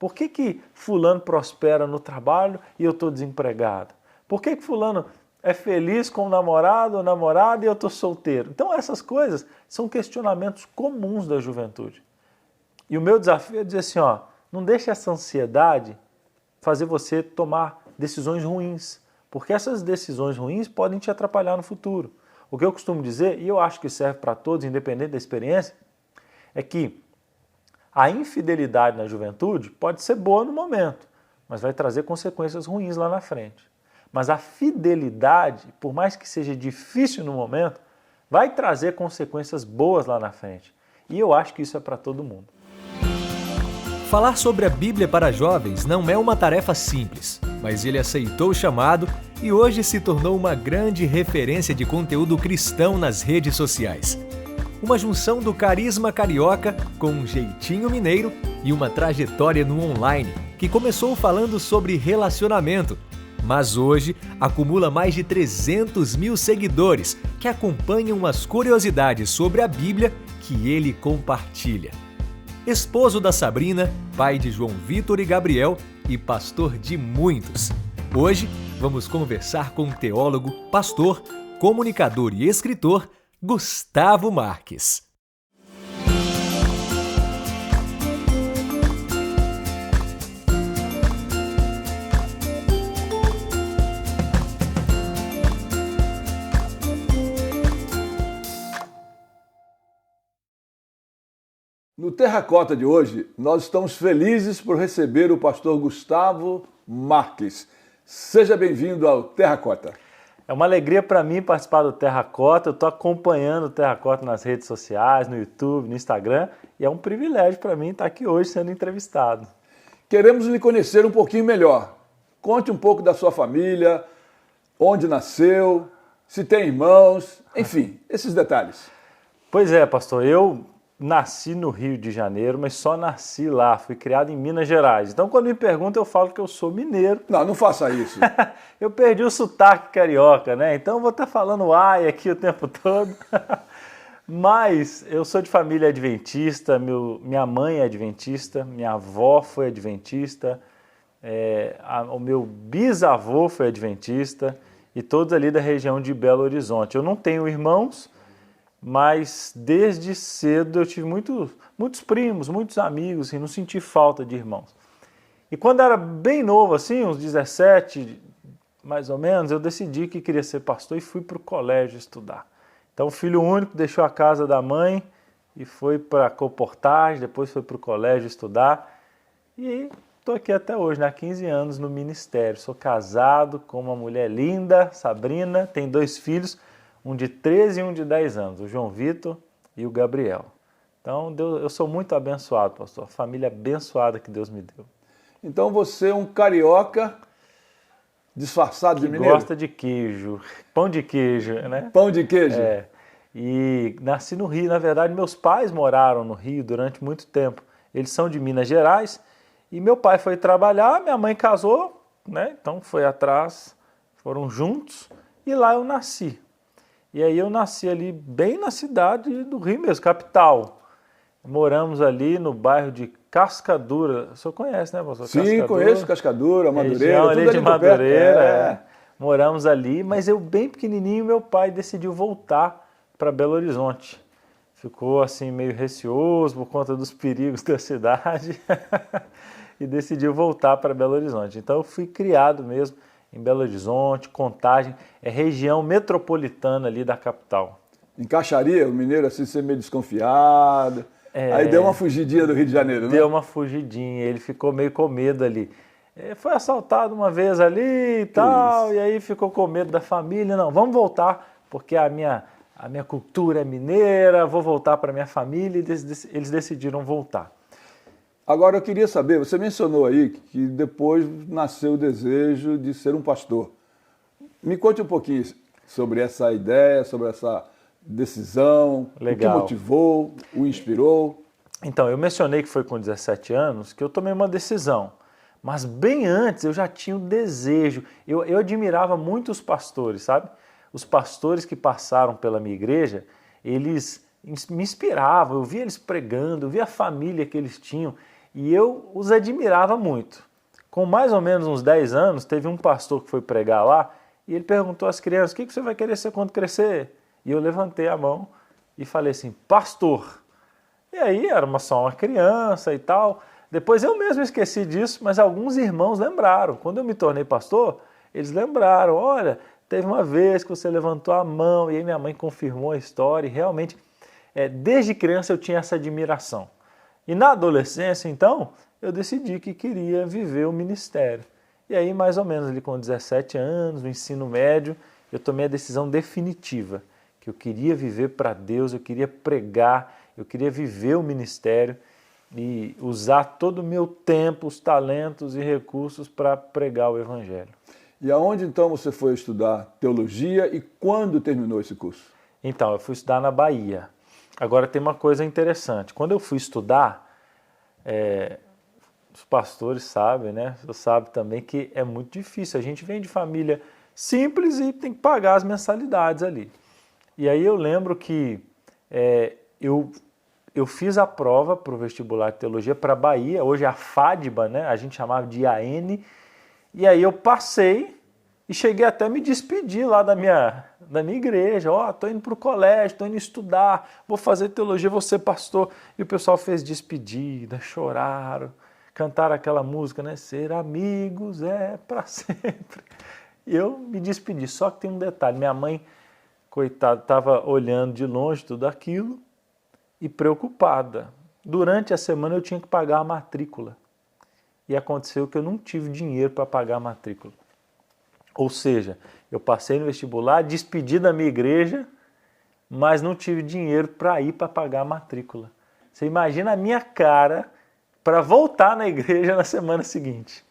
Por que fulano prospera no trabalho e eu estou desempregado? Por que fulano é feliz com o namorado ou namorada e eu estou solteiro? Então essas coisas são questionamentos comuns da juventude. E o meu desafio é dizer assim, não deixe essa ansiedade fazer você tomar decisões ruins, porque essas decisões ruins podem te atrapalhar no futuro. O que eu costumo dizer, e eu acho que serve para todos, independente da experiência, é que a infidelidade na juventude pode ser boa no momento, mas vai trazer consequências ruins lá na frente. Mas a fidelidade, por mais que seja difícil no momento, vai trazer consequências boas lá na frente. E eu acho que isso é para todo mundo. Falar sobre a Bíblia para jovens não é uma tarefa simples, mas ele aceitou o chamado e hoje se tornou uma grande referência de conteúdo cristão nas redes sociais. Uma junção do carisma carioca com um jeitinho mineiro e uma trajetória no online, que começou falando sobre relacionamento, mas hoje acumula mais de 300 mil seguidores que acompanham as curiosidades sobre a Bíblia que ele compartilha. Esposo da Sabrina, pai de João Vitor e Gabriel e pastor de muitos. Hoje vamos conversar com o teólogo, pastor, comunicador e escritor Gustavo Marques. No Terracota de hoje, nós estamos felizes por receber o pastor Gustavo Marques. Seja bem-vindo ao Terracota. É uma alegria para mim participar do Terracota, eu estou acompanhando o Terracota nas redes sociais, no YouTube, no Instagram, e é um privilégio para mim estar aqui hoje sendo entrevistado. Queremos lhe conhecer um pouquinho melhor. Conte um pouco da sua família, onde nasceu, se tem irmãos, enfim, esses detalhes. Pois é, pastor, eu nasci no Rio de Janeiro, mas só nasci lá, fui criado em Minas Gerais. Então, quando me perguntam, eu falo que eu sou mineiro. Não faça isso. Eu perdi o sotaque carioca, né? Então, eu vou estar falando ai aqui o tempo todo. Mas eu sou de família adventista, minha mãe é adventista, minha avó foi adventista, o meu bisavô foi adventista, e todos ali da região de Belo Horizonte. Eu não tenho irmãos, mas desde cedo eu tive muitos primos, muitos amigos, e não senti falta de irmãos. E quando era bem novo, assim, uns 17, mais ou menos, eu decidi que queria ser pastor e fui para o colégio estudar. Então, o filho único deixou a casa da mãe e foi para a Coportage, depois foi para o colégio estudar. E estou aqui até hoje, há 15 anos no ministério. Sou casado com uma mulher linda, Sabrina, tem 2 filhos, um de 13 e um de 10 anos, o João Vitor e o Gabriel. Então, eu sou muito abençoado, pastor. A família abençoada que Deus me deu. Então, você é um carioca disfarçado de mineiro? Gosta de queijo, pão de queijo, né? Pão de queijo? É. E nasci no Rio. Na verdade, meus pais moraram no Rio durante muito tempo. Eles são de Minas Gerais e meu pai foi trabalhar, minha mãe casou, né? Então foi atrás, foram juntos e lá eu nasci. E aí eu nasci ali bem na cidade do Rio mesmo, capital. Moramos ali no bairro de Cascadura. O senhor conhece, né, pastor? Sim, Cascadura, conheço Cascadura, Madureira, região tudo ali de ali Madureira. Moramos ali, mas eu bem pequenininho, meu pai decidiu voltar para Belo Horizonte. Ficou assim meio receoso por conta dos perigos da cidade e decidiu voltar para Belo Horizonte. Então eu fui criado mesmo em Belo Horizonte, Contagem, é região metropolitana ali da capital. Encaixaria o mineiro assim ser meio desconfiado? Aí deu uma fugidinha do Rio de Janeiro, né? Deu uma fugidinha, ele ficou meio com medo ali. Foi assaltado uma vez ali e tal, e aí ficou com medo da família. Não, vamos voltar, porque a minha cultura é mineira, vou voltar para minha família, e eles decidiram voltar. Agora eu queria saber, você mencionou aí que depois nasceu o desejo de ser um pastor. Me conte um pouquinho sobre essa ideia, sobre essa decisão, Legal. O que motivou, o inspirou. Então, eu mencionei que foi com 17 anos que eu tomei uma decisão, mas bem antes eu já tinha um desejo. Eu admirava muito os pastores, sabe? Os pastores que passaram pela minha igreja, eles me inspiravam, eu via eles pregando, eu via a família que eles tinham, E eu os admirava muito. Com mais ou menos uns 10 anos, teve um pastor que foi pregar lá e ele perguntou às crianças: o que você vai querer ser quando crescer? E eu levantei a mão e falei assim: pastor. E aí era só uma criança e tal. Depois eu mesmo esqueci disso, mas alguns irmãos lembraram. Quando eu me tornei pastor, eles lembraram: olha, teve uma vez que você levantou a mão, e aí minha mãe confirmou a história, e realmente, desde criança eu tinha essa admiração. E na adolescência, então, eu decidi que queria viver o ministério. E aí, mais ou menos ali com 17 anos, no ensino médio, eu tomei a decisão definitiva, que eu queria viver para Deus, eu queria pregar, eu queria viver o ministério e usar todo o meu tempo, os talentos e recursos para pregar o Evangelho. E aonde então você foi estudar teologia e quando terminou esse curso? Então, eu fui estudar na Bahia. Agora tem uma coisa interessante. Quando eu fui estudar, os pastores sabem, né? Você sabe também que é muito difícil. A gente vem de família simples e tem que pagar as mensalidades ali. E aí eu lembro que eu fiz a prova para o vestibular de teologia para a Bahia, hoje é a FADBA, né? A gente chamava de IAN, e aí eu passei e cheguei até a me despedir lá da minha igreja. Tô indo para o colégio, tô indo estudar, vou fazer teologia, vou ser pastor. E o pessoal fez despedida, choraram, cantaram aquela música, né? Ser amigos é para sempre. E eu me despedi, só que tem um detalhe, minha mãe, coitada, estava olhando de longe tudo aquilo e preocupada. Durante a semana eu tinha que pagar a matrícula. E aconteceu que eu não tive dinheiro para pagar a matrícula. Ou seja, eu passei no vestibular, despedi da minha igreja, mas não tive dinheiro para ir para pagar a matrícula. Você imagina a minha cara para voltar na igreja na semana seguinte.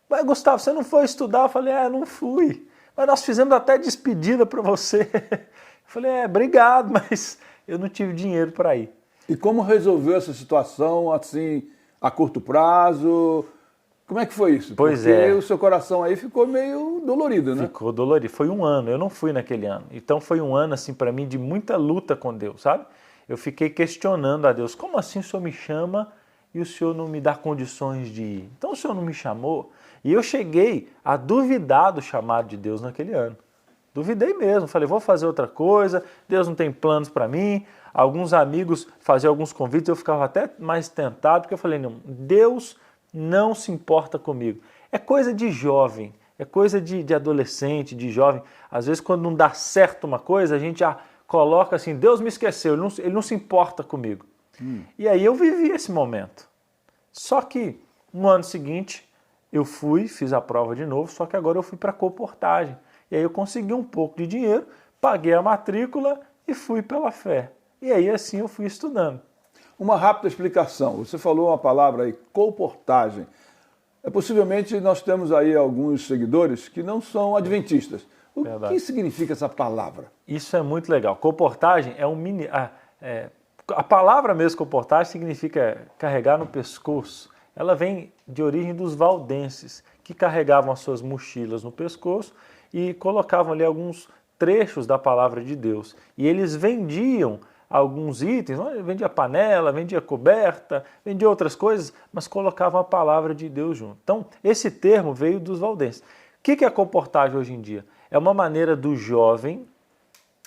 Mas Gustavo, você não foi estudar? Eu falei, não fui. Mas nós fizemos até despedida para você. Eu falei, obrigado, mas eu não tive dinheiro para ir. E como resolveu essa situação, assim, a curto prazo? Como é que foi isso? Pois Porque o seu coração aí ficou meio dolorido, né? Ficou dolorido. Foi um ano, eu não fui naquele ano. Então foi um ano, assim, para mim, de muita luta com Deus, sabe? Eu fiquei questionando a Deus, como assim o Senhor me chama e o Senhor não me dá condições de ir? Então o Senhor não me chamou? E eu cheguei a duvidar do chamado de Deus naquele ano. Duvidei mesmo, falei, vou fazer outra coisa, Deus não tem planos para mim. Alguns amigos faziam alguns convites, eu ficava até mais tentado, porque eu falei, não, Deus não se importa comigo. É coisa de jovem, é coisa de adolescente, de jovem. Às vezes quando não dá certo uma coisa, a gente já coloca assim, Deus me esqueceu, ele não se importa comigo. E aí eu vivi esse momento. Só que no ano seguinte eu fiz a prova de novo, só que agora eu fui para colportagem. E aí eu consegui um pouco de dinheiro, paguei a matrícula e fui pela fé. E aí assim eu fui estudando. Uma rápida explicação. Você falou uma palavra aí, colportagem. Possivelmente nós temos aí alguns seguidores que não são adventistas. O que significa essa palavra? Isso é muito legal. Colportagem é a palavra mesmo colportagem significa carregar no pescoço. Ela vem de origem dos valdenses, que carregavam as suas mochilas no pescoço e colocavam ali alguns trechos da palavra de Deus. E eles vendiam alguns itens, vendia panela, vendia coberta, vendia outras coisas, mas colocavam a palavra de Deus junto. Então, esse termo veio dos valdenses. O que é a colportagem hoje em dia? É uma maneira do jovem,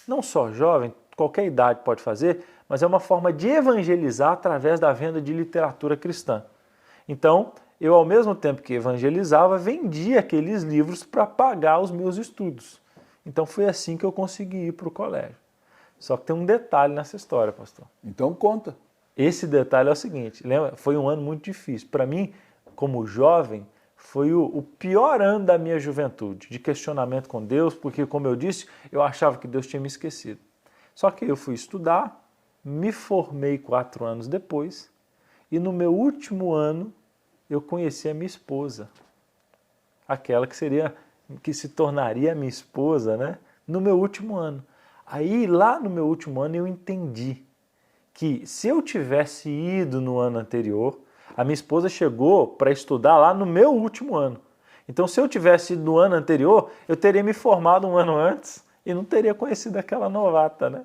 não só jovem, qualquer idade pode fazer, mas é uma forma de evangelizar através da venda de literatura cristã. Então, eu ao mesmo tempo que evangelizava, vendia aqueles livros para pagar os meus estudos. Então foi assim que eu consegui ir para o colégio. Só que tem um detalhe nessa história, pastor. Então conta. Esse detalhe é o seguinte, lembra? Foi um ano muito difícil. Para mim, como jovem, foi o pior ano da minha juventude, de questionamento com Deus, porque, como eu disse, eu achava que Deus tinha me esquecido. Só que eu fui estudar, me formei 4 anos depois, e no meu último ano eu conheci a minha esposa. Aquela que se tornaria a minha esposa, né? No meu último ano. Aí, lá no meu último ano, eu entendi que se eu tivesse ido no ano anterior, a minha esposa chegou para estudar lá no meu último ano. Então, se eu tivesse ido no ano anterior, eu teria me formado um ano antes e não teria conhecido aquela novata, né?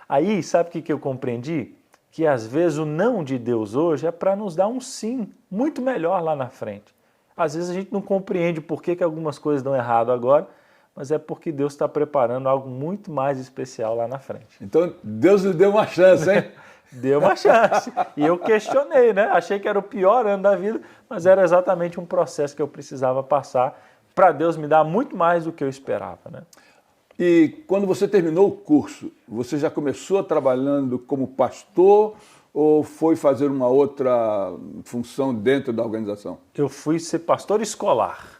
Aí, sabe o que eu compreendi? que às vezes o não de Deus hoje é para nos dar um sim muito melhor lá na frente. Às vezes a gente não compreende por que algumas coisas dão errado agora, mas é porque Deus está preparando algo muito mais especial lá na frente. Então, Deus lhe deu uma chance, hein? Deu uma chance. E eu questionei, né? Achei que era o pior ano da vida, mas era exatamente um processo que eu precisava passar para Deus me dar muito mais do que eu esperava, né? E quando você terminou o curso, você já começou trabalhando como pastor ou foi fazer uma outra função dentro da organização? Eu fui ser pastor escolar.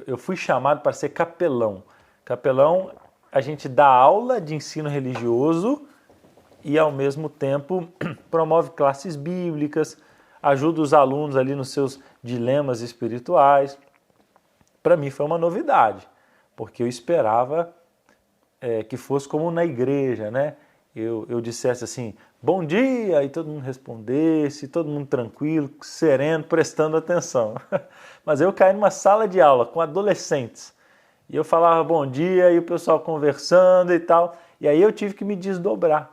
Eu fui chamado para ser capelão. Capelão, a gente dá aula de ensino religioso e, ao mesmo tempo, promove classes bíblicas, ajuda os alunos ali nos seus dilemas espirituais. Para mim foi uma novidade, porque eu esperava que fosse como na igreja, né? Eu dissesse assim, bom dia, e todo mundo respondesse, todo mundo tranquilo, sereno, prestando atenção. Mas eu caí numa sala de aula com adolescentes, e eu falava bom dia, e o pessoal conversando e tal, e aí eu tive que me desdobrar.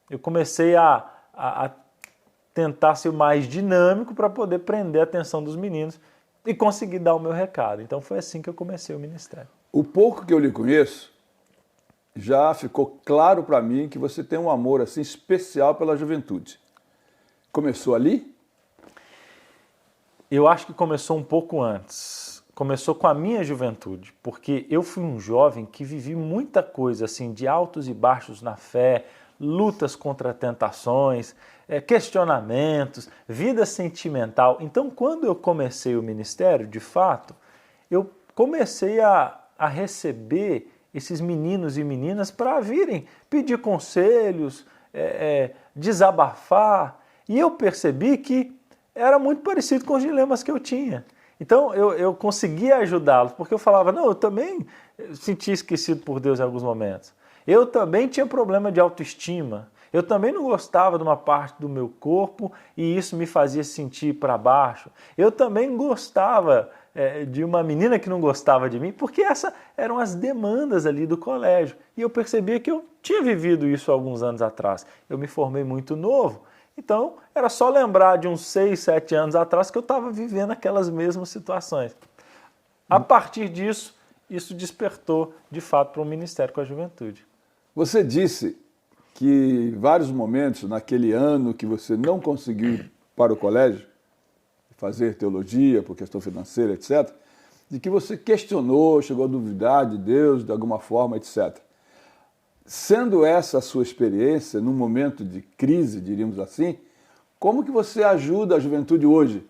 Eu comecei a tentar ser mais dinâmico para poder prender a atenção dos meninos e conseguir dar o meu recado. Então foi assim que eu comecei o ministério. O pouco que eu lhe conheço, já ficou claro para mim que você tem um amor assim especial pela juventude. Começou ali? Eu acho que começou um pouco antes. Começou com a minha juventude, porque eu fui um jovem que vivi muita coisa assim de altos e baixos na fé, lutas contra tentações, questionamentos, vida sentimental. Então, quando eu comecei o ministério, de fato, eu comecei a receber esses meninos e meninas para virem pedir conselhos, desabafar. E eu percebi que era muito parecido com os dilemas que eu tinha. Então eu conseguia ajudá-los, porque eu falava, não, eu também sentia esquecido por Deus em alguns momentos. Eu também tinha problema de autoestima. Eu também não gostava de uma parte do meu corpo e isso me fazia sentir para baixo. Eu também gostava de uma menina que não gostava de mim, porque essas eram as demandas ali do colégio. E eu percebia que eu tinha vivido isso alguns anos atrás. Eu me formei muito novo, então era só lembrar de uns 6, 7 anos atrás que eu estava vivendo aquelas mesmas situações. A partir disso, isso despertou de fato para um ministério com a juventude. Você disse que em vários momentos, naquele ano que você não conseguiu ir para o colégio, fazer teologia por questão financeira, etc., de que você questionou, chegou a duvidar de Deus de alguma forma, etc. Sendo essa a sua experiência, num momento de crise, diríamos assim, como que você ajuda a juventude hoje?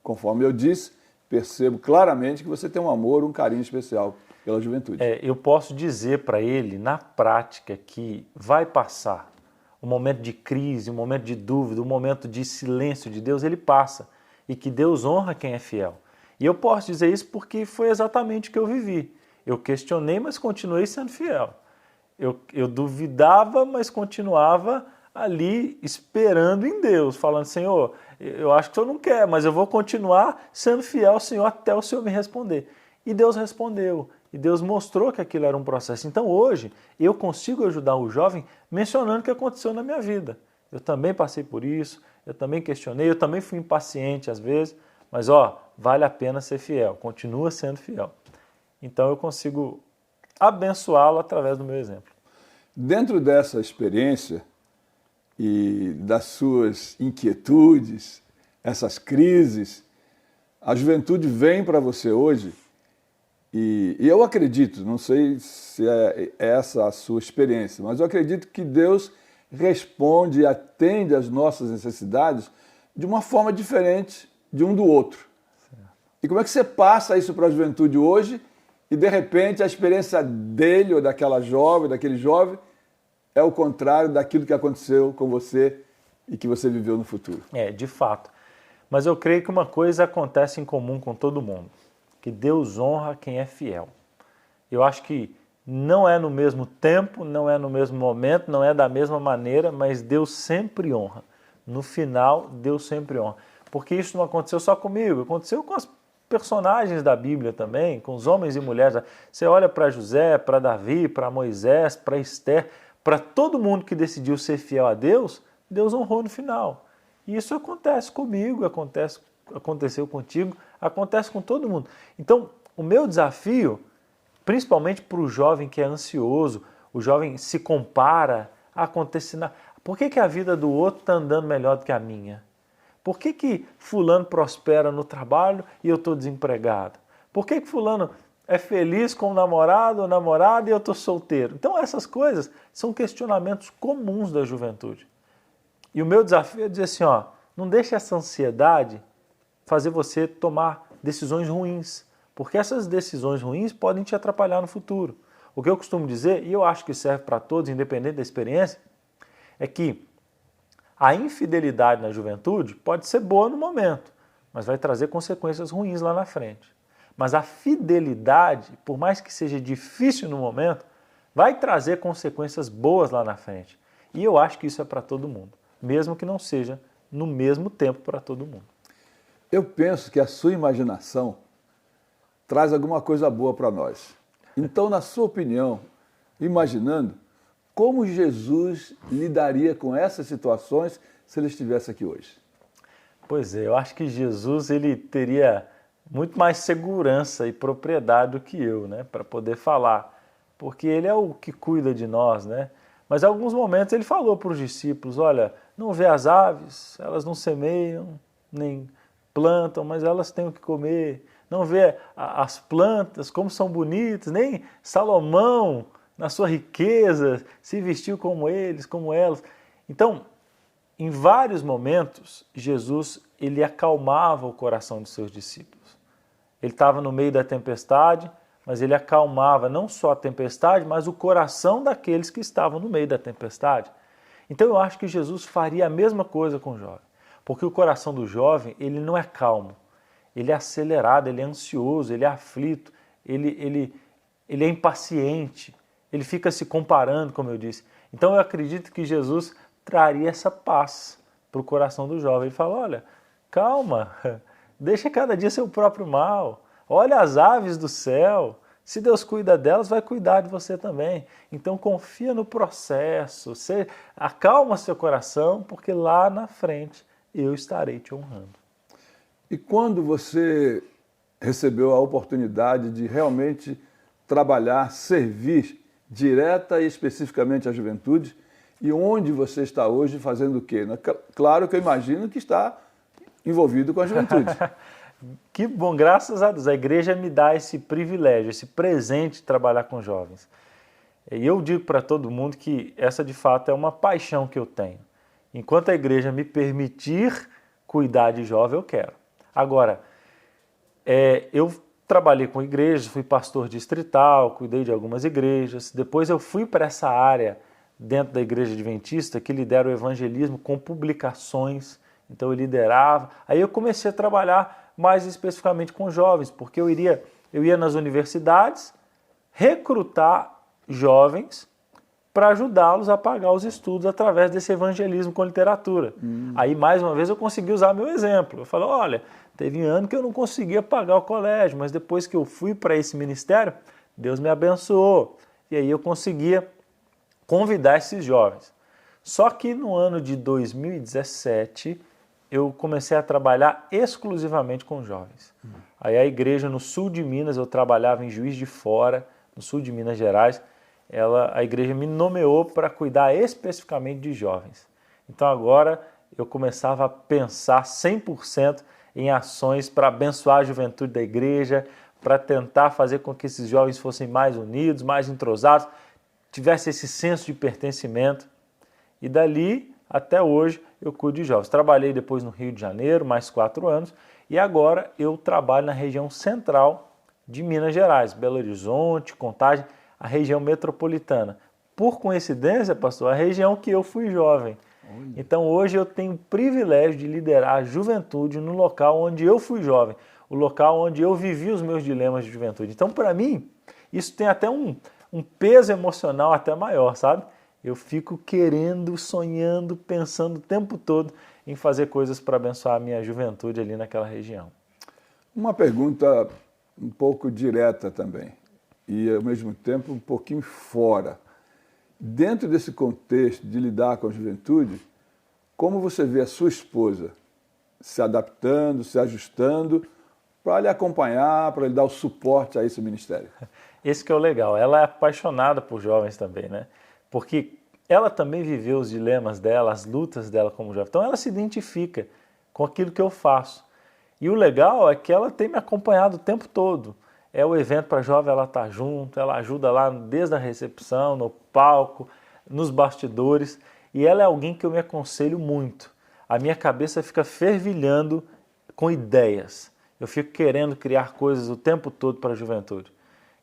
Conforme eu disse, percebo claramente que você tem um amor, um carinho especial pela juventude. Eu posso dizer para ele, na prática, que vai passar. Um momento de crise, um momento de dúvida, um momento de silêncio de Deus, ele passa. E que Deus honra quem é fiel. E eu posso dizer isso porque foi exatamente o que eu vivi. Eu questionei, mas continuei sendo fiel. Eu duvidava, mas continuava ali esperando em Deus, falando, Senhor, eu acho que o Senhor não quer, mas eu vou continuar sendo fiel ao Senhor até o Senhor me responder. E Deus respondeu. E Deus mostrou que aquilo era um processo. Então hoje eu consigo ajudar o jovem mencionando o que aconteceu na minha vida. Eu também passei por isso, eu também questionei, eu também fui impaciente às vezes, mas vale a pena ser fiel, continua sendo fiel. Então eu consigo abençoá-lo através do meu exemplo. Dentro dessa experiência e das suas inquietudes, essas crises, a juventude vem para você hoje e eu acredito, não sei se é essa a sua experiência, mas eu acredito que Deus responde e atende às nossas necessidades de uma forma diferente de um do outro. Certo. E como é que você passa isso para a juventude hoje e, de repente, a experiência dele ou daquela jovem, daquele jovem, é o contrário daquilo que aconteceu com você e que você viveu no futuro? De fato. Mas eu creio que uma coisa acontece em comum com todo mundo, que Deus honra quem é fiel. Eu acho que não é no mesmo tempo, não é no mesmo momento, não é da mesma maneira, mas Deus sempre honra. No final, Deus sempre honra. Porque isso não aconteceu só comigo, aconteceu com as personagens da Bíblia também, com os homens e mulheres. Você olha para José, para Davi, para Moisés, para Esther, para todo mundo que decidiu ser fiel a Deus, Deus honrou no final. E isso acontece comigo, aconteceu contigo, acontece com todo mundo. Então, o meu desafio, principalmente para o jovem que é ansioso, o jovem se compara, acontece por que a vida do outro está andando melhor do que a minha? Por que fulano prospera no trabalho e eu estou desempregado? Por que fulano é feliz com o namorado ou namorada e eu estou solteiro? Então essas coisas são questionamentos comuns da juventude. E o meu desafio é dizer assim, não deixe essa ansiedade fazer você tomar decisões ruins, porque essas decisões ruins podem te atrapalhar no futuro. O que eu costumo dizer, e eu acho que serve para todos, independente da experiência, é que a infidelidade na juventude pode ser boa no momento, mas vai trazer consequências ruins lá na frente. Mas a fidelidade, por mais que seja difícil no momento, vai trazer consequências boas lá na frente. E eu acho que isso é para todo mundo, mesmo que não seja no mesmo tempo para todo mundo. Eu penso que a sua imaginação traz alguma coisa boa para nós. Então, na sua opinião, imaginando, como Jesus lidaria com essas situações se ele estivesse aqui hoje? Pois é, eu acho que Jesus ele teria muito mais segurança e propriedade do que eu, né, para poder falar, porque ele é o que cuida de nós, né? Mas em alguns momentos ele falou para os discípulos, olha, não vê as aves, elas não semeiam, nem plantam, mas elas têm o que comer. Não vê as plantas, como são bonitas, nem Salomão, na sua riqueza, se vestiu como eles, como elas. Então, em vários momentos, Jesus ele acalmava o coração de seus discípulos. Ele estava no meio da tempestade, mas ele acalmava não só a tempestade, mas o coração daqueles que estavam no meio da tempestade. Então eu acho que Jesus faria a mesma coisa com o jovem, porque o coração do jovem ele não é calmo, ele é acelerado, ele é ansioso, ele é aflito, ele é impaciente, ele fica se comparando, como eu disse. Então eu acredito que Jesus traria essa paz para o coração do jovem. Ele fala, olha, calma, deixa cada dia seu próprio mal, olha as aves do céu, se Deus cuida delas, vai cuidar de você também. Então confia no processo, acalma seu coração, porque lá na frente eu estarei te honrando. E quando você recebeu a oportunidade de realmente trabalhar, servir direta e especificamente à juventude, e onde você está hoje fazendo o quê? Claro que eu imagino que está envolvido com a juventude. Que bom, graças a Deus, a igreja me dá esse privilégio, esse presente de trabalhar com jovens. E eu digo para todo mundo que essa de fato é uma paixão que eu tenho. Enquanto a igreja me permitir cuidar de jovem, eu quero. Agora, eu trabalhei com igrejas, fui pastor distrital, cuidei de algumas igrejas. Depois eu fui para essa área dentro da igreja adventista que lidera o evangelismo com publicações. Então eu liderava. Aí eu comecei a trabalhar mais especificamente com jovens, porque eu ia nas universidades recrutar jovens para ajudá-los a pagar os estudos através desse evangelismo com literatura. Aí, mais uma vez, eu consegui usar meu exemplo. Eu falo, olha, teve ano que eu não conseguia pagar o colégio, mas depois que eu fui para esse ministério, Deus me abençoou. E aí eu conseguia convidar esses jovens. Só que no ano de 2017, eu comecei a trabalhar exclusivamente com jovens. Aí a igreja no sul de Minas, eu trabalhava em Juiz de Fora, no sul de Minas Gerais, a igreja me nomeou para cuidar especificamente de jovens. Então agora eu começava a pensar 100% em ações para abençoar a juventude da igreja, para tentar fazer com que esses jovens fossem mais unidos, mais entrosados, tivesse esse senso de pertencimento. E dali até hoje eu cuido de jovens. Trabalhei depois no Rio de Janeiro, mais 4 anos, e agora eu trabalho na região central de Minas Gerais, Belo Horizonte, Contagem, a região metropolitana. Por coincidência, pastor, a região que eu fui jovem. Então hoje eu tenho o privilégio de liderar a juventude no local onde eu fui jovem, o local onde eu vivi os meus dilemas de juventude. Então para mim, isso tem até um peso emocional até maior, sabe? Eu fico querendo, sonhando, pensando o tempo todo em fazer coisas para abençoar a minha juventude ali naquela região. Uma pergunta um pouco direta também, e ao mesmo tempo um pouquinho fora. Dentro desse contexto de lidar com a juventude, como você vê a sua esposa se adaptando, se ajustando para lhe acompanhar, para lhe dar o suporte a esse ministério? Esse que é o legal. Ela é apaixonada por jovens também, né? Porque ela também viveu os dilemas dela, as lutas dela como jovem. Então ela se identifica com aquilo que eu faço. E o legal é que ela tem me acompanhado o tempo todo. É o evento para jovem, ela está junto, ela ajuda lá desde a recepção, no palco, nos bastidores. E ela é alguém que eu me aconselho muito. A minha cabeça fica fervilhando com ideias. Eu fico querendo criar coisas o tempo todo para a juventude.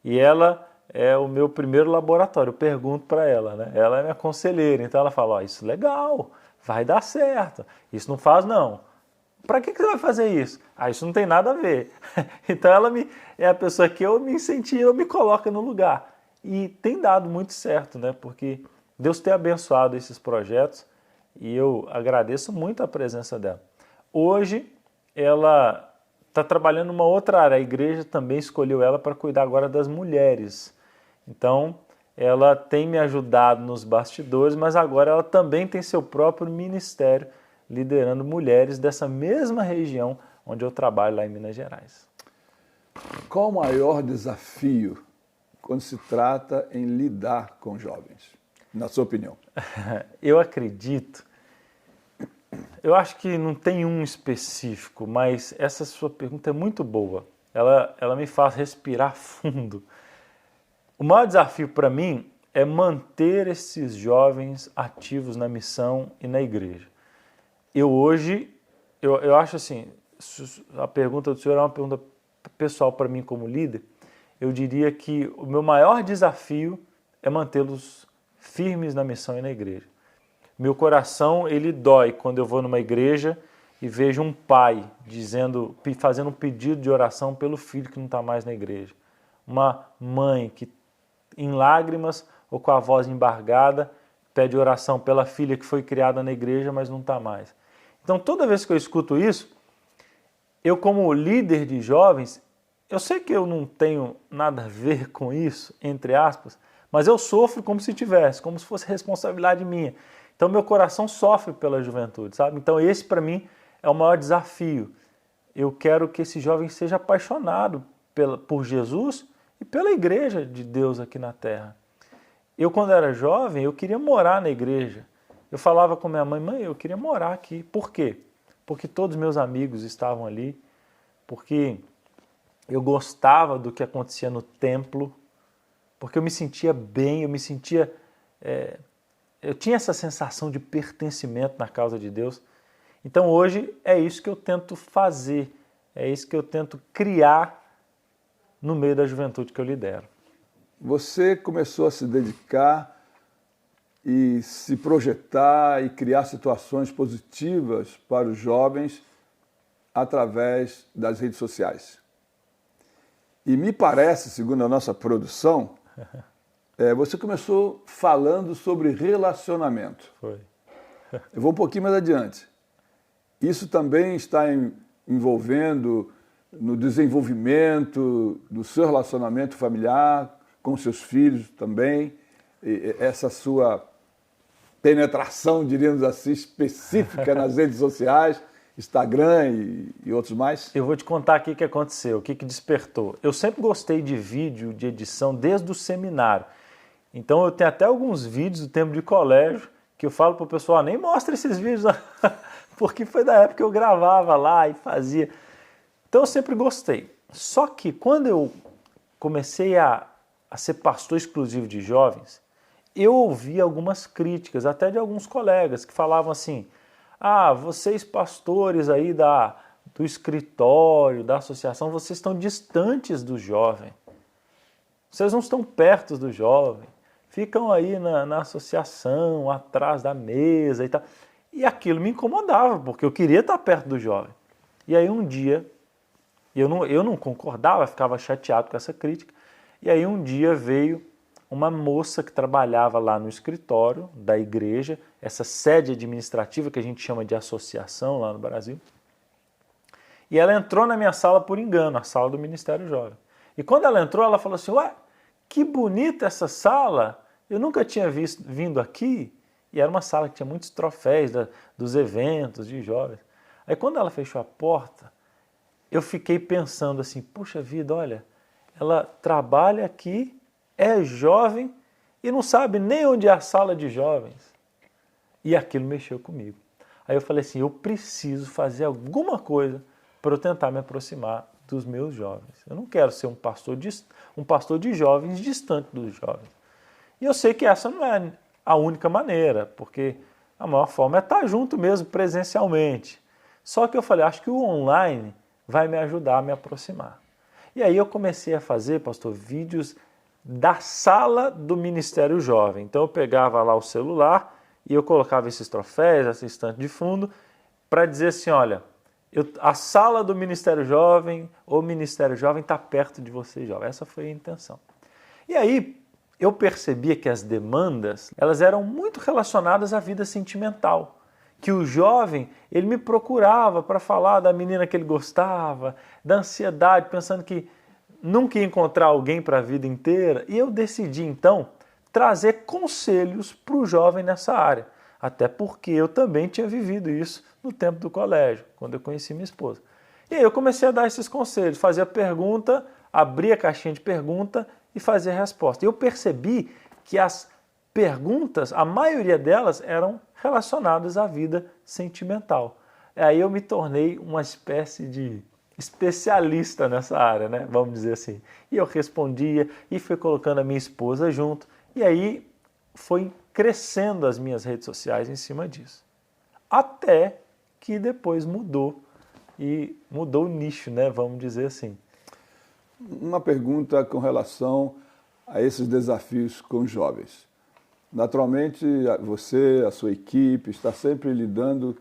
E ela é o meu primeiro laboratório. Eu pergunto para ela, né? Ela é minha conselheira. Então ela fala, isso é legal, vai dar certo. Isso não faz não. Para que você vai fazer isso? Isso não tem nada a ver. Então ela é a pessoa que eu me incentivo, me coloca no lugar. E tem dado muito certo, né? Porque Deus tem abençoado esses projetos e eu agradeço muito a presença dela. Hoje ela está trabalhando numa outra área. A igreja também escolheu ela para cuidar agora das mulheres. Então ela tem me ajudado nos bastidores, mas agora ela também tem seu próprio ministério liderando mulheres dessa mesma região onde eu trabalho lá em Minas Gerais. Qual o maior desafio quando se trata em lidar com jovens, na sua opinião? Eu acredito, eu acho que não tem um específico, mas essa sua pergunta é muito boa. Ela me faz respirar fundo. O maior desafio para mim é manter esses jovens ativos na missão e na igreja. Eu acho assim, a pergunta do senhor é uma pergunta pessoal para mim como líder, eu diria que o meu maior desafio é mantê-los firmes na missão e na igreja. Meu coração, ele dói quando eu vou numa igreja e vejo um pai fazendo um pedido de oração pelo filho que não está mais na igreja. Uma mãe que, em lágrimas ou com a voz embargada, pede oração pela filha que foi criada na igreja, mas não está mais. Então, toda vez que eu escuto isso, eu como líder de jovens, eu sei que eu não tenho nada a ver com isso, entre aspas, mas eu sofro como se tivesse, como se fosse responsabilidade minha. Então, meu coração sofre pela juventude, sabe? Então, esse para mim é o maior desafio. Eu quero que esse jovem seja apaixonado por Jesus e pela igreja de Deus aqui na terra. Eu, quando era jovem, eu queria morar na igreja. Eu falava com minha mãe, eu queria morar aqui. Por quê? Porque todos meus amigos estavam ali, porque eu gostava do que acontecia no templo, porque eu me sentia bem, eu tinha essa sensação de pertencimento na causa de Deus. Então hoje é isso que eu tento fazer, é isso que eu tento criar no meio da juventude que eu lidero. Você começou a se dedicar e se projetar e criar situações positivas para os jovens através das redes sociais. E me parece, segundo a nossa produção, você começou falando sobre relacionamento. Foi. Eu vou um pouquinho mais adiante. Isso também está envolvendo no desenvolvimento do seu relacionamento familiar, com seus filhos também, e essa sua penetração, diríamos assim, específica nas redes sociais, Instagram e outros mais? Eu vou te contar aqui o que aconteceu, o que despertou. Eu sempre gostei de vídeo, de edição, desde o seminário. Então eu tenho até alguns vídeos do tempo de colégio que eu falo para o pessoal, nem mostra esses vídeos, porque foi da época que eu gravava lá e fazia. Então eu sempre gostei. Só que quando eu comecei a ser pastor exclusivo de jovens, eu ouvi algumas críticas, até de alguns colegas, que falavam assim, vocês pastores aí do escritório, da associação, vocês estão distantes do jovem. Vocês não estão perto do jovem. Ficam aí na associação, atrás da mesa e tal. E aquilo me incomodava, porque eu queria estar perto do jovem. E aí um dia, eu não concordava, ficava chateado com essa crítica. E aí um dia veio uma moça que trabalhava lá no escritório da igreja, essa sede administrativa que a gente chama de associação lá no Brasil. E ela entrou na minha sala por engano, a sala do Ministério Jovem. E quando ela entrou, ela falou assim, que bonita essa sala, eu nunca tinha vindo aqui, e era uma sala que tinha muitos troféus dos eventos de jovens. Aí quando ela fechou a porta, eu fiquei pensando assim, puxa vida, olha, ela trabalha aqui, é jovem e não sabe nem onde é a sala de jovens. E aquilo mexeu comigo. Aí eu falei assim, eu preciso fazer alguma coisa para eu tentar me aproximar dos meus jovens. Eu não quero ser um pastor de jovens distante dos jovens. E eu sei que essa não é a única maneira, porque a maior forma é estar junto mesmo, presencialmente. Só que eu falei, acho que o online vai me ajudar a me aproximar. E aí eu comecei a fazer, pastor, vídeos da sala do Ministério Jovem. Então eu pegava lá o celular e eu colocava esses troféus, essa estante de fundo, para dizer assim, olha, a sala do Ministério Jovem, o Ministério Jovem está perto de você, jovem. Essa foi a intenção. E aí eu percebia que as demandas, elas eram muito relacionadas à vida sentimental. Que o jovem, ele me procurava para falar da menina que ele gostava, da ansiedade, pensando que nunca ia encontrar alguém para a vida inteira. E eu decidi, então, trazer conselhos para o jovem nessa área. Até porque eu também tinha vivido isso no tempo do colégio, quando eu conheci minha esposa. E aí eu comecei a dar esses conselhos, fazia pergunta, abria a caixinha de pergunta e fazia resposta. E eu percebi que as perguntas, a maioria delas eram relacionadas à vida sentimental. Aí eu me tornei uma espécie de especialista nessa área, né? Vamos dizer assim. E eu respondia e fui colocando a minha esposa junto. E aí foi crescendo as minhas redes sociais em cima disso. Até que depois mudou. E mudou o nicho, né? Vamos dizer assim. Uma pergunta com relação a esses desafios com os jovens. Naturalmente, você, a sua equipe, está sempre lidando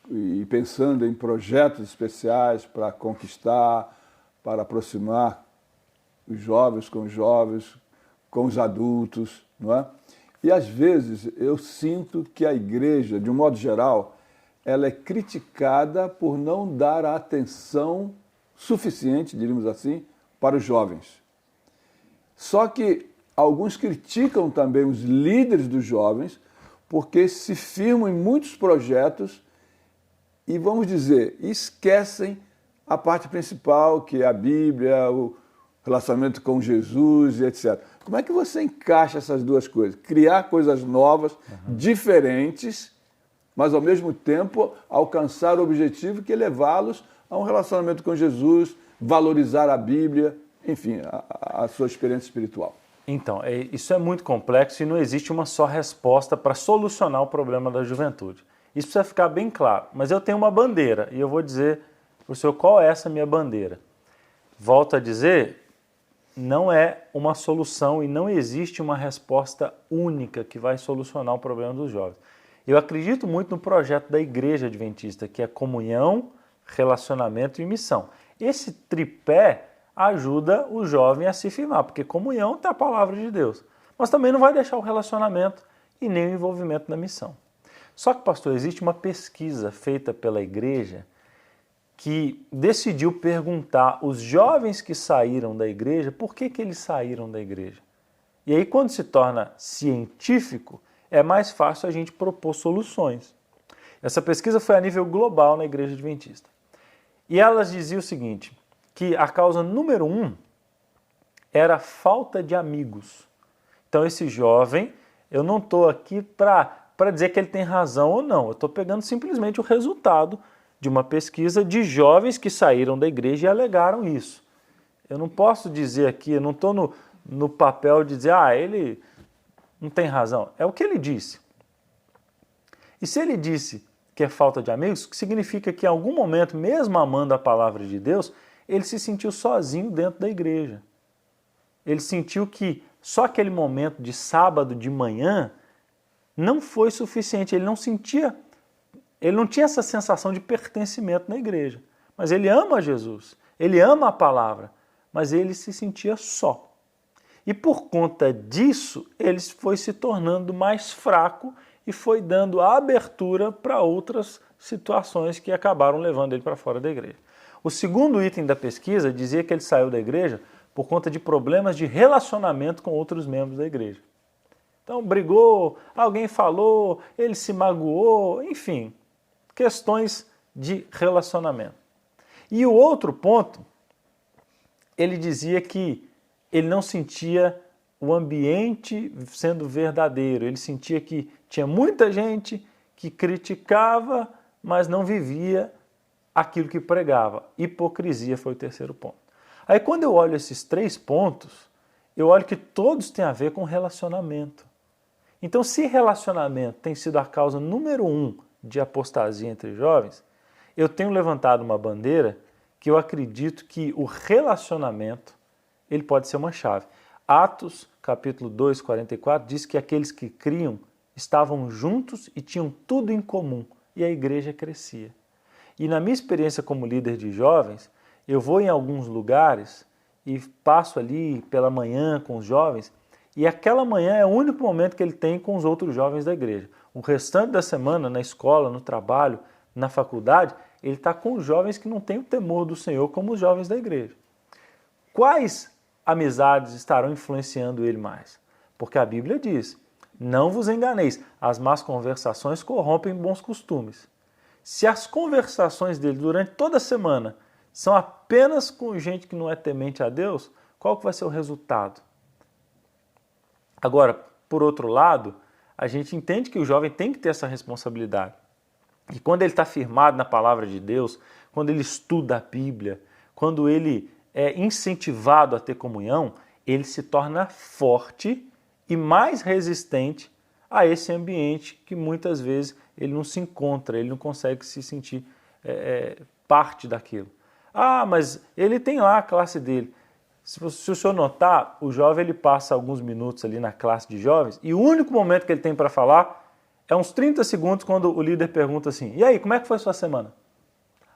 e pensando em projetos especiais para conquistar, para aproximar os jovens, com os adultos, não é? E às vezes eu sinto que a igreja, de um modo geral, ela é criticada por não dar a atenção suficiente, diríamos assim, para os jovens. Só que alguns criticam também os líderes dos jovens porque se firmam em muitos projetos e, vamos dizer, esquecem a parte principal, que é a Bíblia, o relacionamento com Jesus e etc. Como é que você encaixa essas duas coisas? Criar coisas novas, diferentes, mas ao mesmo tempo alcançar o objetivo que é levá-los a um relacionamento com Jesus, valorizar a Bíblia, enfim, a sua experiência espiritual. Então, isso é muito complexo e não existe uma só resposta para solucionar o problema da juventude. Isso precisa ficar bem claro. Mas eu tenho uma bandeira e eu vou dizer para o senhor qual é essa minha bandeira. Volto a dizer, não é uma solução e não existe uma resposta única que vai solucionar o problema dos jovens. Eu acredito muito no projeto da Igreja Adventista, que é comunhão, relacionamento e missão. Esse tripé ajuda o jovem a se firmar, porque comunhão tem a palavra de Deus, mas também não vai deixar o relacionamento e nem o envolvimento na missão. Só que, pastor, existe uma pesquisa feita pela igreja que decidiu perguntar os jovens que saíram da igreja por que eles saíram da igreja. E aí, quando se torna científico, é mais fácil a gente propor soluções. Essa pesquisa foi a nível global na Igreja Adventista. E elas diziam o seguinte, que a causa número 1 era a falta de amigos. Então esse jovem, eu não estou aqui para dizer que ele tem razão ou não, eu estou pegando simplesmente o resultado de uma pesquisa de jovens que saíram da igreja e alegaram isso. Eu não posso dizer aqui, eu não estou no papel de dizer, ele não tem razão. É o que ele disse. E se ele disse que é falta de amigos, significa que em algum momento, mesmo amando a palavra de Deus, ele se sentiu sozinho dentro da igreja. Ele sentiu que só aquele momento de sábado de manhã não foi suficiente. Ele não tinha essa sensação de pertencimento na igreja. Mas ele ama Jesus, ele ama a palavra, mas ele se sentia só. E por conta disso, ele foi se tornando mais fraco e foi dando abertura para outras situações que acabaram levando ele para fora da igreja. O segundo item da pesquisa dizia que ele saiu da igreja por conta de problemas de relacionamento com outros membros da igreja. Então, brigou, alguém falou, ele se magoou, enfim, questões de relacionamento. E o outro ponto, ele dizia que ele não sentia o ambiente sendo verdadeiro, ele sentia que tinha muita gente que criticava, mas não vivia aquilo que pregava. Hipocrisia foi o terceiro ponto. Aí quando eu olho esses 3 pontos, eu olho que todos têm a ver com relacionamento. Então, se relacionamento tem sido a causa número 1 de apostasia entre jovens, eu tenho levantado uma bandeira que eu acredito que o relacionamento ele pode ser uma chave. Atos, capítulo 2, 44, diz que aqueles que criam estavam juntos e tinham tudo em comum, e a igreja crescia. E na minha experiência como líder de jovens, eu vou em alguns lugares e passo ali pela manhã com os jovens, e aquela manhã é o único momento que ele tem com os outros jovens da igreja. O restante da semana, na escola, no trabalho, na faculdade, ele está com os jovens que não têm o temor do Senhor como os jovens da igreja. Quais amizades estarão influenciando ele mais? Porque a Bíblia diz, não vos enganeis, as más conversações corrompem bons costumes. Se as conversações dele durante toda a semana são apenas com gente que não é temente a Deus, qual que vai ser o resultado? Agora, por outro lado, a gente entende que o jovem tem que ter essa responsabilidade. E quando ele está firmado na palavra de Deus, quando ele estuda a Bíblia, quando ele é incentivado a ter comunhão, ele se torna forte e mais resistente a esse ambiente que muitas vezes ele não se encontra, ele não consegue se sentir parte daquilo. Ah, mas ele tem lá a classe dele. Se o senhor notar, o jovem ele passa alguns minutos ali na classe de jovens e o único momento que ele tem para falar é uns 30 segundos quando o líder pergunta assim, e aí, como é que foi a sua semana?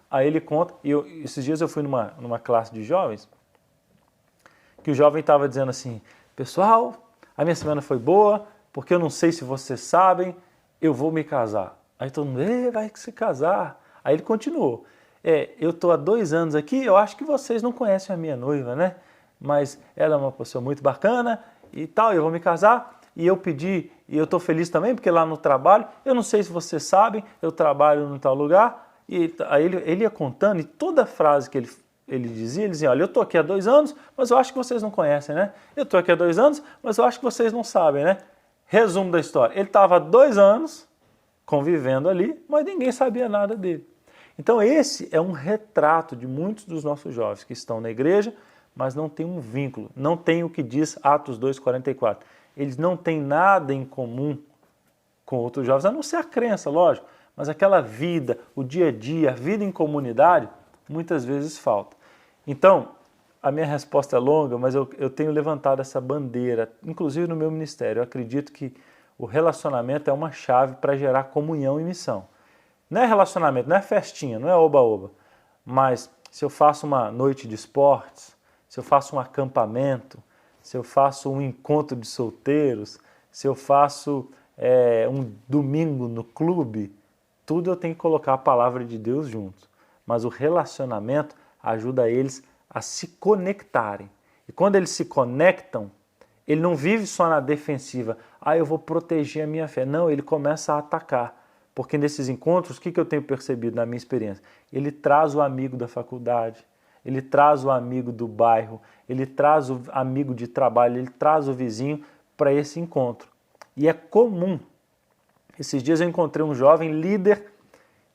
Aí ele conta, e esses dias eu fui numa classe de jovens, que o jovem estava dizendo assim, pessoal, a minha semana foi boa, porque eu não sei se vocês sabem, eu vou me casar. Aí todo mundo, vai se casar. Aí ele continuou, eu estou há 2 anos aqui, eu acho que vocês não conhecem a minha noiva, né? Mas ela é uma pessoa muito bacana e tal, eu vou me casar. E eu pedi, e eu estou feliz também, porque lá no trabalho, eu não sei se vocês sabem, eu trabalho em tal lugar, e aí ele ia contando, e toda frase que ele dizia, olha, eu estou aqui há 2 anos, mas eu acho que vocês não conhecem, né? Eu estou aqui há 2 anos, mas eu acho que vocês não sabem, né? Resumo da história, ele estava há 2 anos convivendo ali, mas ninguém sabia nada dele. Então esse é um retrato de muitos dos nossos jovens que estão na igreja, mas não tem um vínculo, não tem o que diz Atos 2,44. Eles não têm nada em comum com outros jovens, a não ser a crença, lógico, mas aquela vida, o dia a dia, a vida em comunidade, muitas vezes falta. Então, a minha resposta é longa, mas eu tenho levantado essa bandeira, inclusive no meu ministério. Eu acredito que o relacionamento é uma chave para gerar comunhão e missão. Não é relacionamento, não é festinha, não é oba-oba, mas se eu faço uma noite de esportes, se eu faço um acampamento, se eu faço um encontro de solteiros, se eu faço um domingo no clube, tudo eu tenho que colocar a palavra de Deus junto. Mas o relacionamento ajuda eles a se conectarem. E quando eles se conectam, ele não vive só na defensiva. Eu vou proteger a minha fé. Não, ele começa a atacar. Porque nesses encontros, o que eu tenho percebido na minha experiência? Ele traz o amigo da faculdade, ele traz o amigo do bairro, ele traz o amigo de trabalho, ele traz o vizinho para esse encontro. E é comum. Esses dias eu encontrei um jovem líder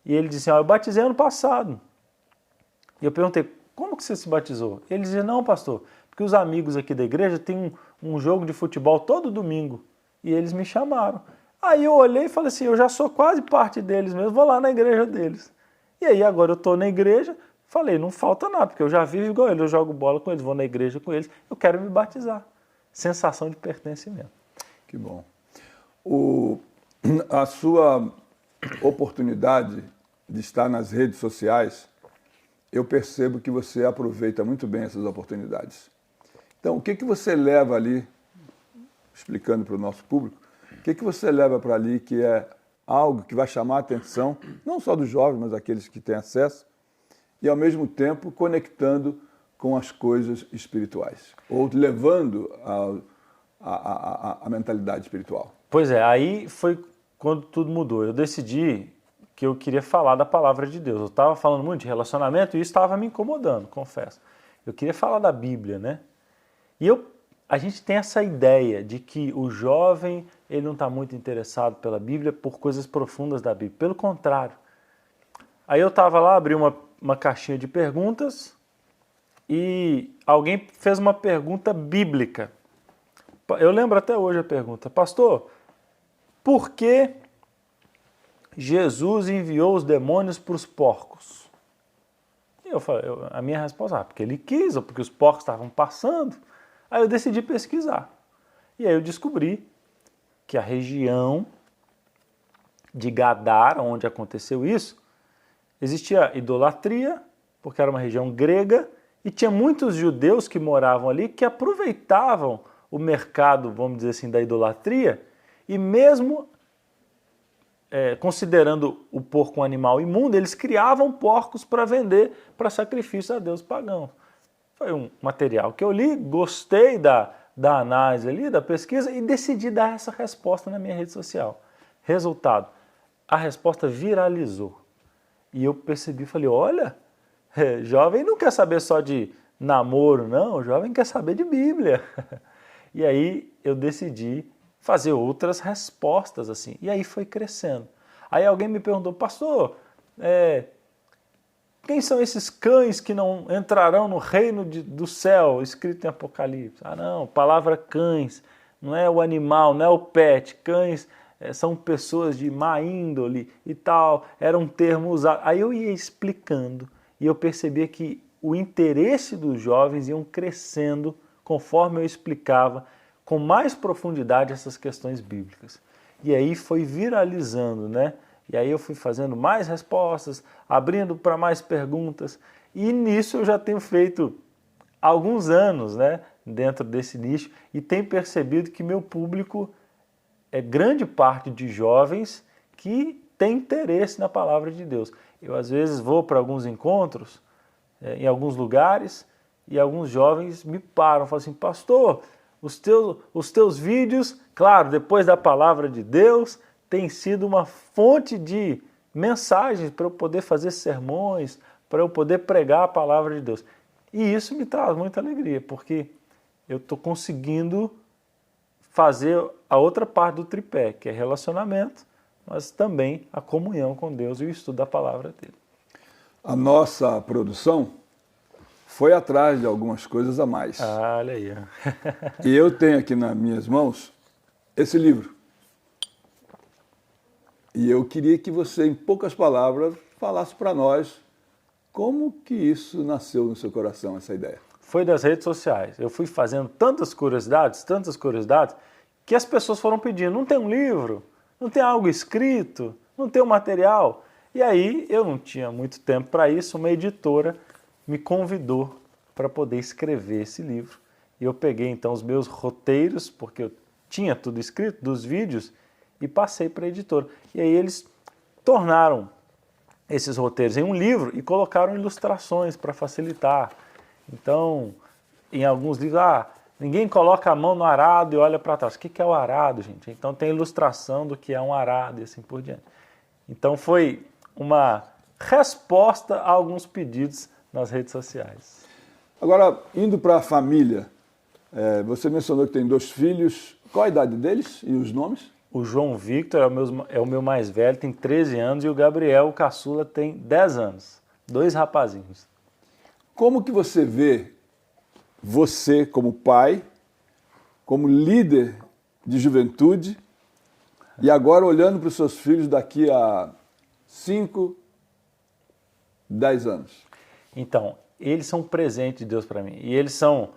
e ele disse, eu batizei ano passado. E eu perguntei, como que você se batizou? Ele dizia, não, pastor, porque os amigos aqui da igreja têm um jogo de futebol todo domingo. E eles me chamaram. Aí eu olhei e falei assim, eu já sou quase parte deles mesmo, vou lá na igreja deles. E aí agora eu estou na igreja, falei, não falta nada, porque eu já vivo igual eles, eu jogo bola com eles, vou na igreja com eles, eu quero me batizar. Sensação de pertencimento. Que bom. A sua oportunidade de estar nas redes sociais, eu percebo que você aproveita muito bem essas oportunidades. Então, o que você leva ali, explicando para o nosso público, o que você leva para ali que é algo que vai chamar a atenção, não só dos jovens, mas daqueles que têm acesso, e ao mesmo tempo conectando com as coisas espirituais, ou levando a mentalidade espiritual? Pois é, aí foi quando tudo mudou. Eu decidi que eu queria falar da palavra de Deus. Eu estava falando muito de relacionamento e isso estava me incomodando, confesso. Eu queria falar da Bíblia, né? E a gente tem essa ideia de que o jovem ele não está muito interessado pela Bíblia por coisas profundas da Bíblia. Pelo contrário. Aí eu estava lá, abri uma caixinha de perguntas e alguém fez uma pergunta bíblica. Eu lembro até hoje a pergunta. Pastor, por que Jesus enviou os demônios para os porcos? E eu falei, a minha resposta, porque ele quis, ou porque os porcos estavam passando. Aí eu decidi pesquisar. E aí eu descobri que a região de Gadara, onde aconteceu isso, existia idolatria, porque era uma região grega, e tinha muitos judeus que moravam ali que aproveitavam o mercado, vamos dizer assim, da idolatria, e mesmo considerando o porco um animal imundo, eles criavam porcos para vender para sacrifício a Deus pagão. Foi um material que eu li, gostei da análise ali, da pesquisa, e decidi dar essa resposta na minha rede social. Resultado, a resposta viralizou. E eu percebi, falei, olha, jovem não quer saber só de namoro, não, o jovem quer saber de Bíblia. E aí eu decidi fazer outras respostas assim. E aí foi crescendo. Aí alguém me perguntou, pastor, quem são esses cães que não entrarão no reino do céu, escrito em Apocalipse? Ah não, palavra cães, não é o animal, não é o pet, cães são pessoas de má índole e tal, era um termo usado. Aí eu ia explicando e eu percebia que o interesse dos jovens iam crescendo conforme eu explicava com mais profundidade essas questões bíblicas. E aí foi viralizando, né? E aí eu fui fazendo mais respostas, abrindo para mais perguntas. E nisso eu já tenho feito alguns anos, né? Dentro desse nicho e tenho percebido que meu público é grande parte de jovens que tem interesse na palavra de Deus. Eu às vezes vou para alguns encontros, em alguns lugares, e alguns jovens me param, falam assim, pastor, os teus vídeos, claro, depois da palavra de Deus, tem sido uma fonte de mensagens para eu poder fazer sermões, para eu poder pregar a palavra de Deus. E isso me traz muita alegria, porque eu estou conseguindo fazer a outra parte do tripé, que é relacionamento, mas também a comunhão com Deus e o estudo da palavra dele. A nossa produção foi atrás de algumas coisas a mais. Ah, olha aí. E eu tenho aqui nas minhas mãos esse livro. E eu queria que você, em poucas palavras, falasse para nós como que isso nasceu no seu coração, essa ideia. Foi das redes sociais. Eu fui fazendo tantas curiosidades, que as pessoas foram pedindo, não tem um livro? Não tem algo escrito? Não tem um material? E aí, eu não tinha muito tempo para isso, uma editora me convidou para poder escrever esse livro. E eu peguei então os meus roteiros, porque eu tinha tudo escrito, dos vídeos, e passei para a editora. E aí eles tornaram esses roteiros em um livro e colocaram ilustrações para facilitar. Então, em alguns livros, ninguém coloca a mão no arado e olha para trás. O que é o arado, gente? Então tem ilustração do que é um arado e assim por diante. Então foi uma resposta a alguns pedidos nas redes sociais. Agora, indo para a família, você mencionou que tem 2 filhos. Qual a idade deles e os nomes? O João Victor é o meu mais velho, tem 13 anos, e o Gabriel, o caçula, tem 10 anos. 2 rapazinhos. Como que você vê você como pai, como líder de juventude, e agora olhando para os seus filhos daqui a 5, 10 anos? Então, eles são um presente de Deus para mim. E eles são,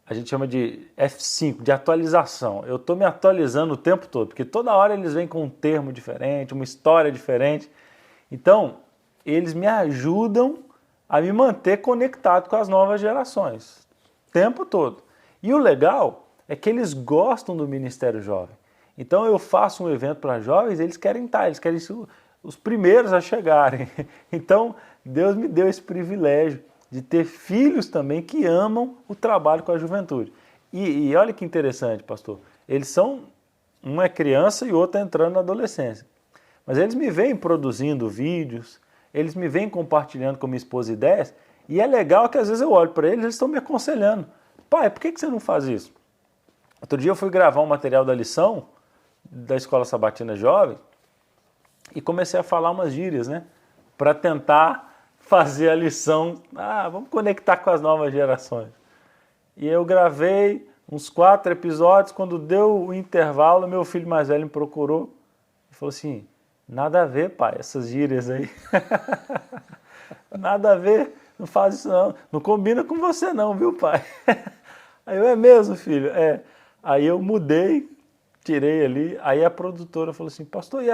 a gente chama de F5, de atualização. Eu estou me atualizando o tempo todo, porque toda hora eles vêm com um termo diferente, uma história diferente. Então, eles me ajudam a me manter conectado com as novas gerações, o tempo todo. E o legal é que eles gostam do Ministério Jovem. Então eu faço um evento para jovens, eles querem estar, eles querem ser os primeiros a chegarem. Então Deus me deu esse privilégio de ter filhos também que amam o trabalho com a juventude. E olha que interessante, pastor. Eles são, um é criança e o outro é entrando na adolescência. Mas eles me vêm produzindo vídeos, eles me vêm compartilhando com minha esposa ideias, e é legal que às vezes eu olho para eles estão me aconselhando. Pai, por que você não faz isso? Outro dia eu fui gravar um material da lição da Escola Sabatina Jovem e comecei a falar umas gírias, né? Para tentar fazer a lição, vamos conectar com as novas gerações. E eu gravei uns 4 episódios, quando deu o intervalo, meu filho mais velho me procurou e falou assim, nada a ver, pai, essas gírias aí. Nada a ver, não faz isso não, não combina com você não, viu, pai? Aí eu, é mesmo, filho? É. Aí eu mudei, tirei ali, aí a produtora falou assim, pastor, e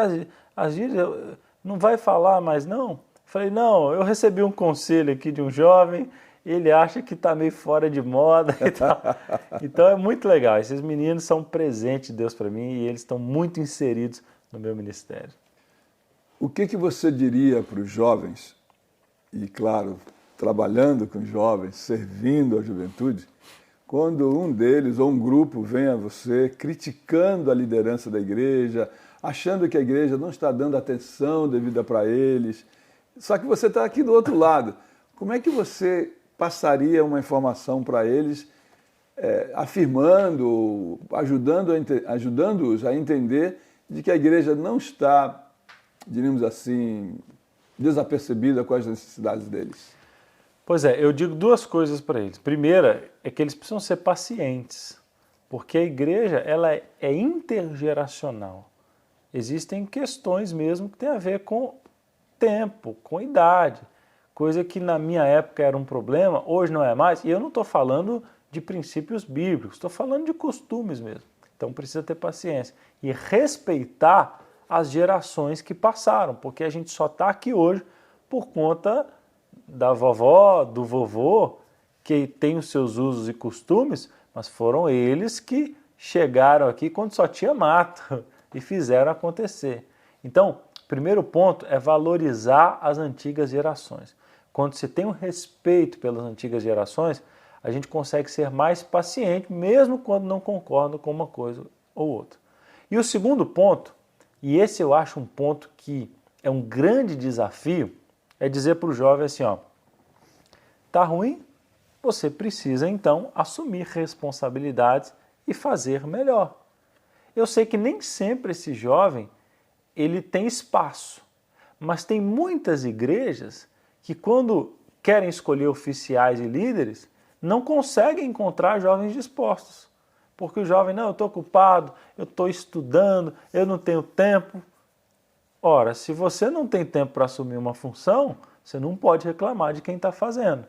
as gírias, não vai falar mais não? Falei, não, eu recebi um conselho aqui de um jovem, ele acha que está meio fora de moda e tal. Então é muito legal, esses meninos são um presente de Deus para mim e eles estão muito inseridos no meu ministério. O que você diria para os jovens, e claro, trabalhando com jovens, servindo a juventude, quando um deles ou um grupo vem a você criticando a liderança da igreja, achando que a igreja não está dando atenção devida para eles, só que você está aqui do outro lado. Como é que você passaria uma informação para eles, afirmando, ajudando-os a entender de que a igreja não está, diríamos assim, desapercebida com as necessidades deles? Pois é, eu digo 2 coisas para eles. Primeira é que eles precisam ser pacientes, porque a igreja ela é intergeracional. Existem questões mesmo que têm a ver com tempo, com idade, coisa que na minha época era um problema, hoje não é mais, e eu não estou falando de princípios bíblicos, estou falando de costumes mesmo. Então precisa ter paciência e respeitar as gerações que passaram, porque a gente só está aqui hoje por conta da vovó, do vovô, que tem os seus usos e costumes, mas foram eles que chegaram aqui quando só tinha mato e fizeram acontecer. Então, primeiro ponto é valorizar as antigas gerações. Quando você tem um respeito pelas antigas gerações, a gente consegue ser mais paciente, mesmo quando não concorda com uma coisa ou outra. E o segundo ponto, e esse eu acho um ponto que é um grande desafio, é dizer para o jovem assim, tá ruim? Você precisa então assumir responsabilidades e fazer melhor. Eu sei que nem sempre esse jovem ele tem espaço, mas tem muitas igrejas que quando querem escolher oficiais e líderes, não conseguem encontrar jovens dispostos. Porque o jovem, não, eu estou ocupado, eu estou estudando, eu não tenho tempo. Ora, se você não tem tempo para assumir uma função, você não pode reclamar de quem está fazendo.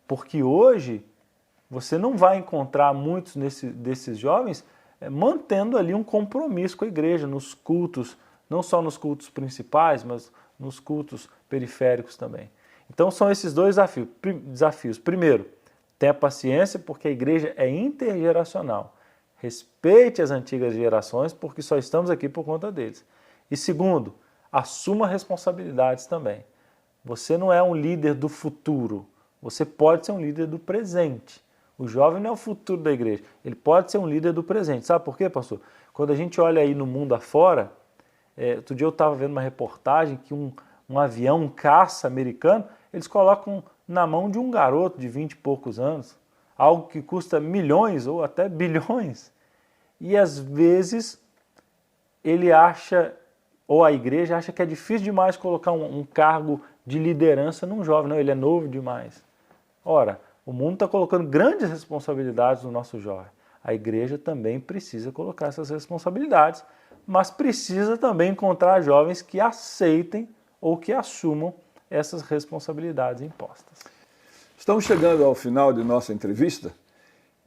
Porque hoje você não vai encontrar muitos desses jovens mantendo ali um compromisso com a igreja, nos cultos, não só nos cultos principais, mas nos cultos periféricos também. Então são esses 2 desafios. Primeiro, tenha paciência porque a igreja é intergeracional. Respeite as antigas gerações porque só estamos aqui por conta deles. E segundo, assuma responsabilidades também. Você não é um líder do futuro, você pode ser um líder do presente. O jovem não é o futuro da igreja, ele pode ser um líder do presente. Sabe por quê, pastor? Quando a gente olha aí no mundo afora, outro dia eu estava vendo uma reportagem que um avião, um caça americano, eles colocam na mão de um garoto de 20 e poucos anos, algo que custa milhões ou até bilhões. E às vezes ele acha, ou a igreja acha que é difícil demais colocar um cargo de liderança num jovem. Não, ele é novo demais. Ora, o mundo está colocando grandes responsabilidades no nosso jovem. A igreja também precisa colocar essas responsabilidades, mas precisa também encontrar jovens que aceitem ou que assumam essas responsabilidades impostas. Estamos chegando ao final de nossa entrevista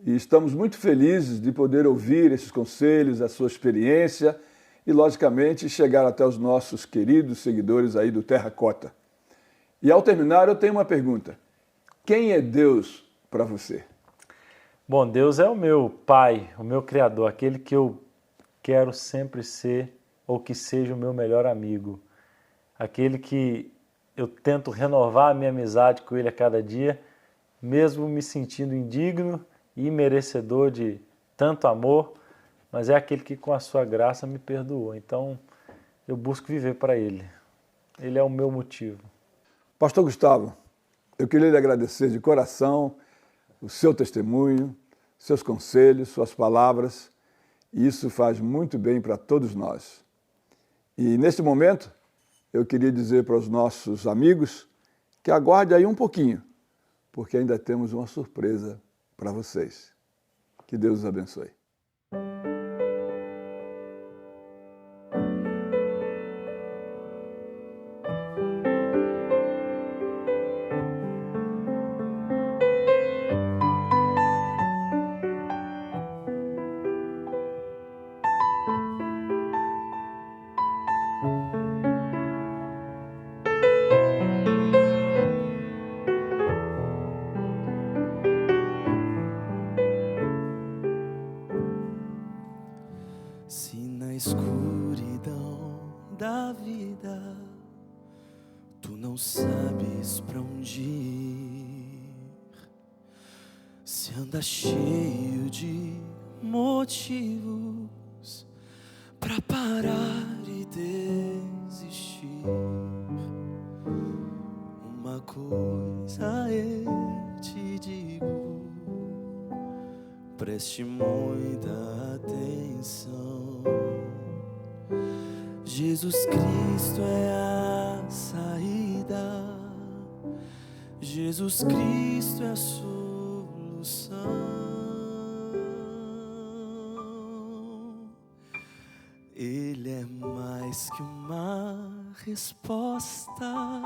e estamos muito felizes de poder ouvir esses conselhos, a sua experiência e, logicamente, chegar até os nossos queridos seguidores aí do Terracota. E ao terminar, eu tenho uma pergunta. Quem é Deus para você? Bom, Deus é o meu Pai, o meu Criador, aquele que eu quero sempre ser ou que seja o meu melhor amigo. Aquele que eu tento renovar a minha amizade com Ele a cada dia, mesmo me sentindo indigno imerecedor de tanto amor, mas é aquele que com a sua graça me perdoou. Então eu busco viver para Ele. Ele é o meu motivo. Pastor Gustavo, eu queria lhe agradecer de coração o seu testemunho, seus conselhos, suas palavras, e isso faz muito bem para todos nós. E neste momento, eu queria dizer para os nossos amigos que aguarde aí um pouquinho, porque ainda temos uma surpresa para vocês. Que Deus os abençoe. Se na escuridão da vida tu não sabes pra onde ir, se anda cheio de motivos pra parar e desistir, uma coisa eu te digo, preste muita atenção. Jesus Cristo é a saída, Jesus Cristo é a solução. Ele é mais que uma resposta,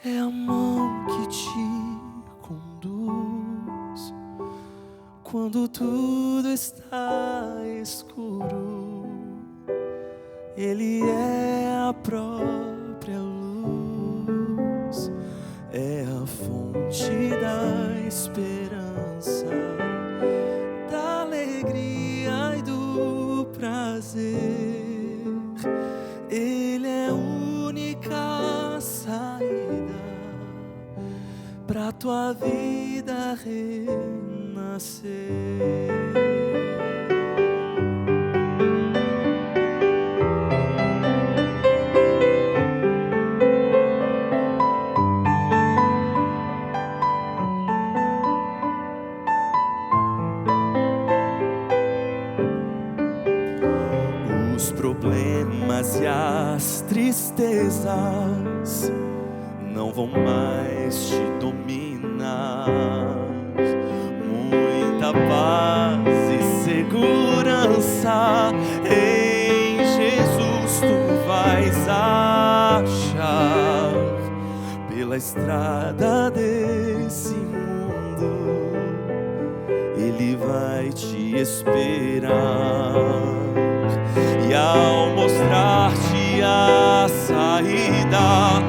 é a mão que te conduz quando tudo está escuro. Ele é a própria luz, é a fonte da esperança, da alegria e do prazer. Ele é a única saída pra tua vida renascer. Os problemas e as tristezas não vão mais te dominar. Muita paz e segurança em Jesus tu vais achar. Pela estrada desse mundo Ele vai te esperar. E ao mostrar-te a saída,